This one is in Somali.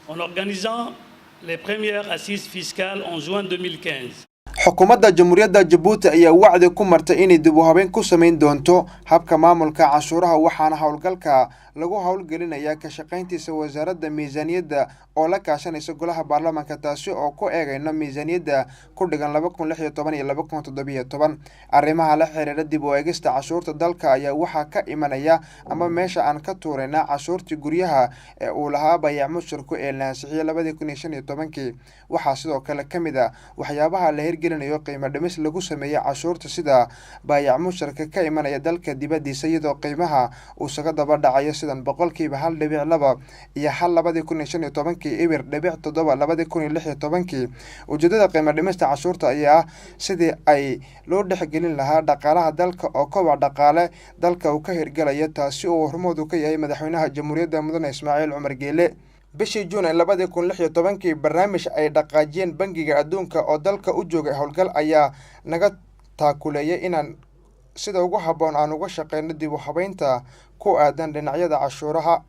en organisant les premières assises fiscales en juin 2015. xukuumadda Jamhuuriyadda Djibouti ayaa wacdi ku martay inay dib u habeyn ku sameyn doonto habka maamulka cashuuraha waxaana hawlgalka lagu hawlgelinayaa ka shaqayntiisa wasaaradda miisaaniyadda oo la kaashanaysa golaha baarlamaanka taasi oo ku eegayna miisaaniyadda ku dhigan 2016 iyo 2017 arrimaha la xiriira dib u eegista cashuurta dalka ayaa waxa ka imanaya ama meesha aan ka tuurayna cashuurtii guryaha ee uu lahaa bayac mushtarku ee la ansixiyay 2015 waxa sidoo kale kamid ah waxyaabaha la hirgelinayo qiimo dhimis lagu sameeyay cashuurta sida bayac mushtarka ka imanaya dalka dibadiisa iyadoo qiimaha uu saga daba dhacayo sidan boqolkiiba 1.2 iyo 2015 ibir dhibic 7 2016 ujeedada qiimo dhimista cashuurta ayaa sidii ay loo dhexgelin lahaa dhaqaalaha dalka oo kobac dhaqaale dalka uu ka hirgalaya taasi oo hormoodu ka yahay madaxweynaha jamhuuriyadda mudane Ismaaciil Cumar Geele bishii Juun 2016 barnaamij ay dhaqaajiyeen bangiga adduunka oo dalka u joogay hawlgal ayaa naga taakuleeyay inaan sida ugu habboon aan uga shaqeyno dib u habeynta ku aadan dhinacyada cashuuraha